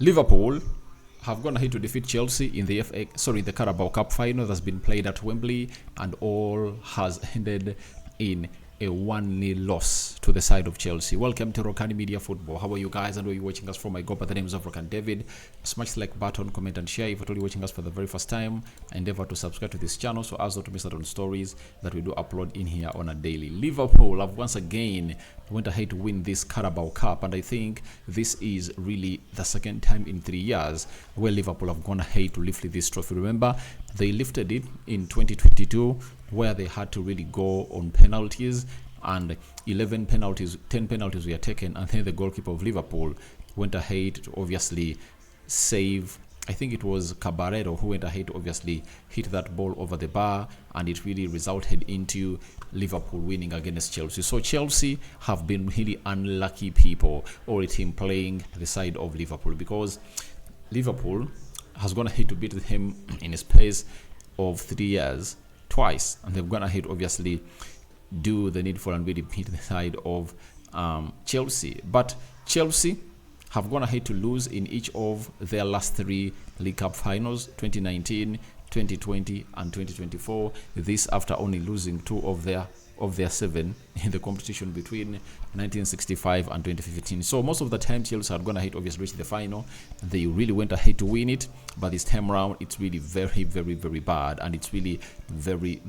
Liverpool have gone ahead to defeat Chelsea in the Carabao Cup final that's been played at Wembley, and all has ended in a 1-0 loss to the side of Chelsea. Welcome to Rokani Media Football. How are you guys, and where are you watching us from? I go by the names of Rokani David. Smash the like button, comment and share. If you're watching us for the very first time, endeavor to subscribe to this channel so as not to miss out on stories that we do upload in here on a daily. Liverpool have once again went ahead to win this Carabao Cup, and I think this is really the second time in 3 years where Liverpool have gone ahead to lift this trophy. Remember, they lifted it in 2022 where they had to really go on penalties, and 10 penalties were taken, and then the goalkeeper of Liverpool went ahead to obviously save. I think it was Caballero who went ahead to obviously hit that ball over the bar, and it really resulted into Liverpool winning against Chelsea. So Chelsea have been really unlucky people, or a team playing the side of Liverpool, because Liverpool has gone ahead to beat him in a space of 3 years twice, and they've gone ahead obviously do the needful and really beat the side of Chelsea. But Chelsea have gone ahead to lose in each of their last 3 League Cup finals, 2019, 2020 and 2024. This after only losing 2 of their 7 in the competition between 1965 and 2015. So most of the time Chelsea had gone ahead obviously reached the final. They really went ahead to win it, but this time around it's really very bad, and it's really very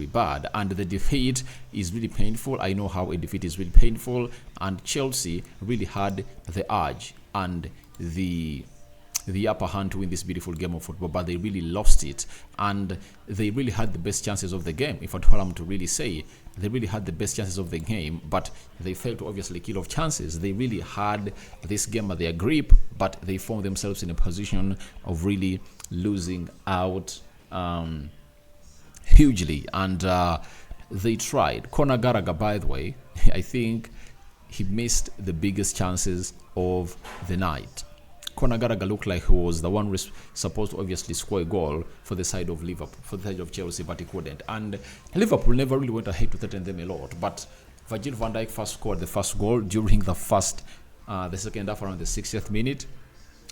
bad, and the defeat is really painful. I know how a defeat is really painful, and Chelsea really had the urge and the upper hand to win this beautiful game of football, but they really lost it, and they really had the best chances of the game. If at all I'm to really say, they really had the best chances of the game, but they failed to obviously kill off chances. They really had this game at their grip, but they found themselves in a position of really losing out hugely, and they tried. Conor Gallagher, by the way, I think he missed the biggest chances of the night. Conor Gallagher looked like he was the one supposed to obviously score a goal for the side of Liverpool, for the side of Chelsea, but he couldn't. And Liverpool never really went ahead to threaten them a lot. But Virgil van Dijk first scored the first goal during the second half around the 60th minute.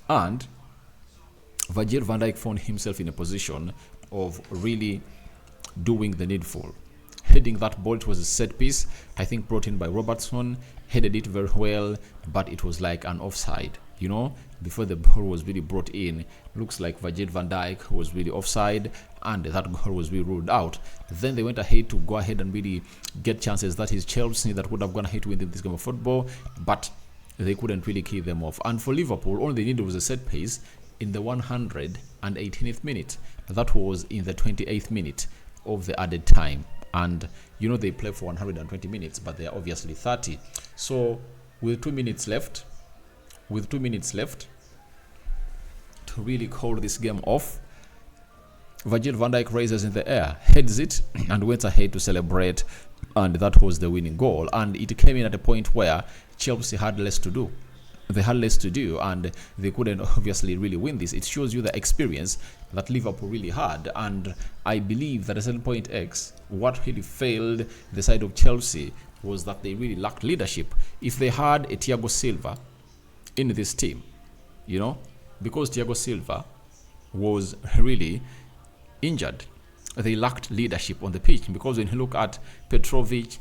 And Virgil van Dijk found himself in a position of really doing the needful. Heading that ball, it was a set piece, I think brought in by Robertson, headed it very well, but it was like an offside. You know, before the ball was really brought in, looks like Virgil van Dijk was really offside, and that goal was really ruled out. Then they went ahead to go ahead and really get chances. That is Chelsea that would have gone ahead to win this game of football, but they couldn't really kill them off. And for Liverpool, all they needed was a set piece in the 118th minute. That was in the 28th minute of the added time. And you know, they play for 120 minutes, but they are obviously 30. So with 2 minutes left, to really call this game off, Virgil van Dijk raises in the air, heads it, and went ahead to celebrate, and that was the winning goal. And it came in at a point where Chelsea had less to do. They had less to do, and they couldn't obviously really win this. It shows you the experience that Liverpool really had, and I believe that at a certain point what really failed the side of Chelsea was that they really lacked leadership. If they had a Thiago Silva in this team, you know, because Thiago Silva was really injured, they lacked leadership on the pitch. Because when you look at Petrovic,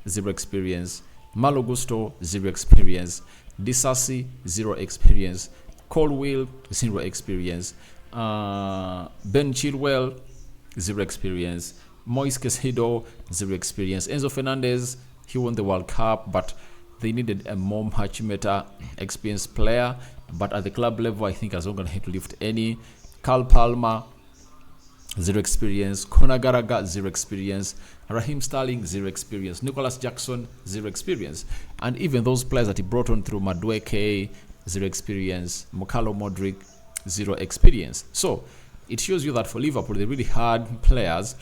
0 experience, Malo Gusto, 0 experience, Disasi, 0 experience, Colwill, 0 experience, Ben Chilwell, 0 experience, Moise Caicedo, 0 experience, Enzo Fernandez, he won the World Cup, but they needed a more much better experienced player. But at the club level, I think has not going to lift any. Carl Palmer, 0 experience. Conor Gallagher, 0 experience. Raheem Sterling, 0 experience. Nicholas Jackson, 0 experience. And even those players that he brought on through Madueke, 0 experience. Mokalo Modric, 0 experience. So it shows you that for Liverpool, they really had players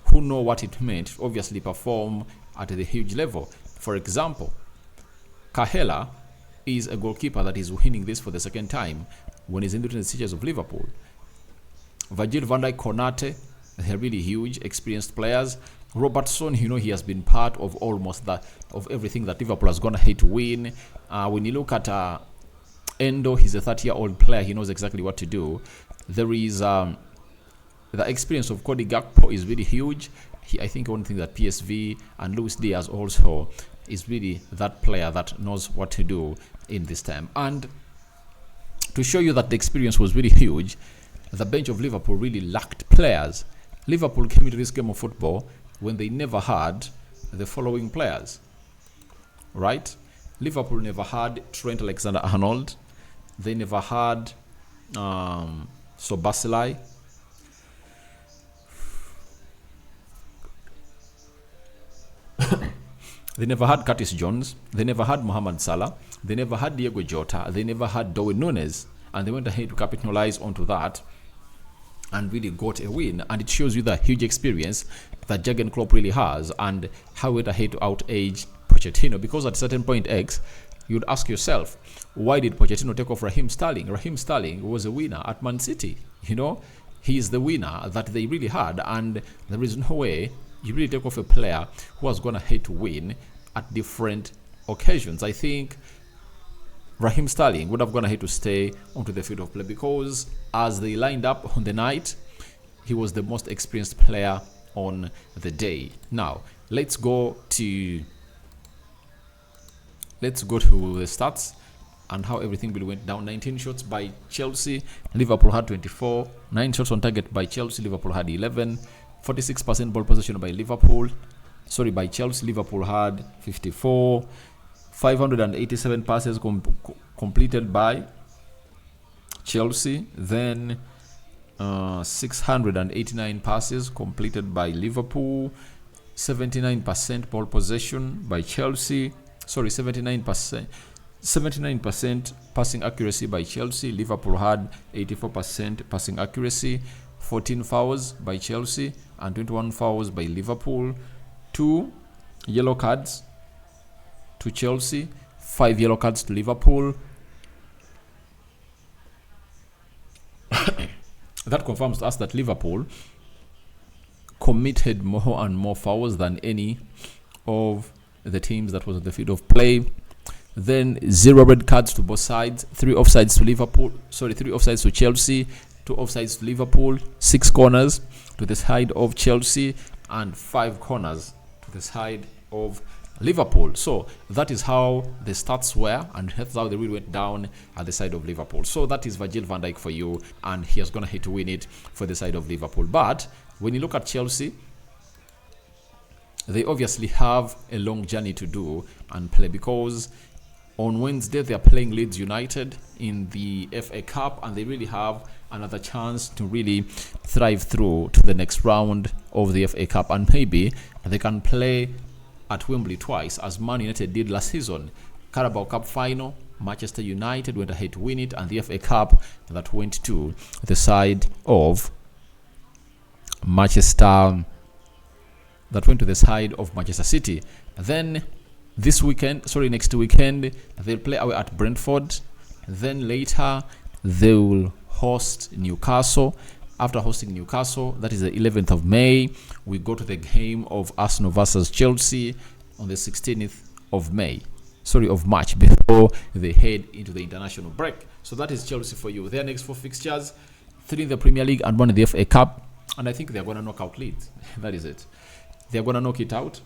who know what it meant to obviously perform at a huge level. For example, Kahela is a goalkeeper that is winning this for the second time when he's in the stitches of Liverpool. Virgil van Dijk, Konate, they're really huge, experienced players. Robertson, you know, he has been part of almost of everything that Liverpool has gone ahead to win. When you look at Endo, he's a 30-year-old player. He knows exactly what to do. There is the experience of Cody Gakpo is really huge. I think one thing that PSV and Luis Diaz also is really that player that knows what to do in this time. And to show you that the experience was really huge, the bench of Liverpool really lacked players. Liverpool came into this game of football when they never had the following players, right? Liverpool never had Trent Alexander-Arnold. They never had Soboslai. They never had Curtis Jones. They never had Mohamed Salah. They never had Diego Jota. They never had Darwin Núñez. And they went ahead to capitalize onto that and really got a win. And it shows you the huge experience that Jurgen Klopp really has and how it went ahead to outage Pochettino. Because at a certain point X, you'd ask yourself, why did Pochettino take off Raheem Sterling? Raheem Sterling was a winner at Man City. You know, he is the winner that they really had. And there is no way you really take off a player who was going to hate to win at different occasions. I think Raheem Sterling would have gone ahead to stay onto the field of play because as they lined up on the night, he was the most experienced player on the day. Now, let's go to the stats and how everything really went down. 19 shots by Chelsea, Liverpool had 24. 9 shots on target by Chelsea, Liverpool had 11. 46% ball possession by Chelsea. Liverpool had 54. 587 passes completed by Chelsea. Then 689 passes completed by Liverpool. 79% ball possession by Chelsea. 79% passing accuracy by Chelsea. Liverpool had 84% passing accuracy. 14 fouls by Chelsea and 21 fouls by Liverpool. 2 yellow cards to Chelsea, 5 yellow cards to Liverpool. That confirms to us that Liverpool committed more and more fouls than any of the teams that was on the field of play. Then 0 red cards to both sides, 3 offsides to Liverpool. 3 offsides to Chelsea, 2 offsides to Liverpool, 6 corners to the side of Chelsea, and 5 corners to the side of Liverpool. So that is how the stats were, and that's how they really went down at the side of Liverpool. So that is Virgil van Dijk for you, and he is going to hit to win it for the side of Liverpool. But when you look at Chelsea, they obviously have a long journey to do and play, because on Wednesday they are playing Leeds United in the FA Cup, and they really have another chance to really thrive through to the next round of the FA Cup, and maybe they can play at Wembley twice, as Man United did last season. Carabao Cup final, Manchester United went ahead to win it, and the FA Cup that went to the side of Manchester City. Then next weekend they'll play away at Brentford. Then later they will host Newcastle. After hosting Newcastle, that is the 11th of May, we go to the game of Arsenal versus Chelsea on the 16th of March, before they head into the international break. So that is Chelsea for you. Their next 4 fixtures, 3 in the Premier League and 1 in the FA Cup, and I think they're going to knock out Leeds. That is it. They're going to knock it out,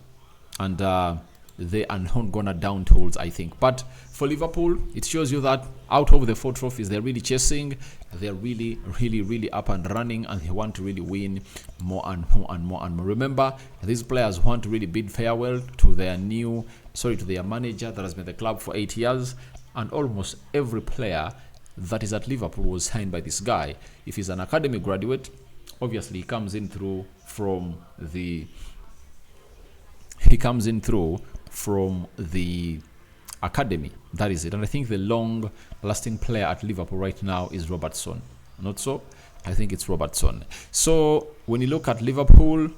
and they are not going to down tools, I think. But for Liverpool, it shows you that out of the 4 trophies they're really chasing, they're really, really, really up and running, and they want to really win more and more and more and more. Remember, these players want to really bid farewell to their manager that has been at the club for 8 years, and almost every player that is at Liverpool was signed by this guy. If he's an academy graduate, obviously he comes in through from the academy. That is it. And I think the long lasting player at Liverpool right now is Robertson. Not so? I think it's Robertson. So when you look at Liverpool,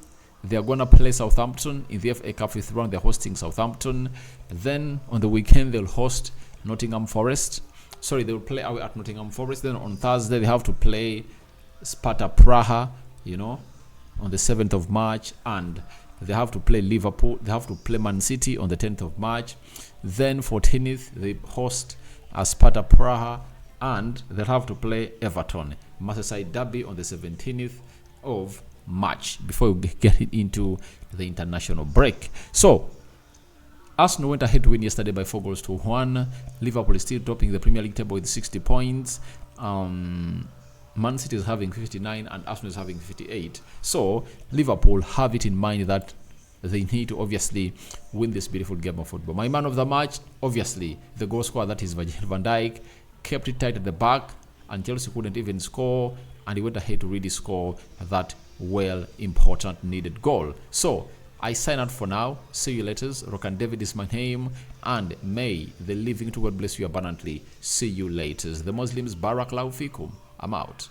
they are going to play Southampton in the FA Cup 5th round. They're hosting Southampton. Then on the weekend they'll host Nottingham Forest. They'll play away at Nottingham Forest. Then on Thursday they have to play Sparta Praha, on the 7th of March, and they have to play Liverpool. They have to play Man City on the 10th of March. Then 14th they host Sparta Praha, and they'll have to play Everton. Merseyside Derby on the 17th of March before we get into the international break. So, Arsenal went ahead to win yesterday by 4-1. Liverpool is still topping the Premier League table with 60 points. Man City is having 59 and Arsenal is having 58. So, Liverpool have it in mind that they need to obviously win this beautiful game of football. My man of the match, obviously, the goal scorer, that is Virgil van Dijk, kept it tight at the back, and Chelsea couldn't even score, and he went ahead to really score that important needed goal. So, I sign out for now. See you later. Rokani David is my name, and may the living to God bless you abundantly. See you later. The Muslims, Barakallahu Fikum. I'm out.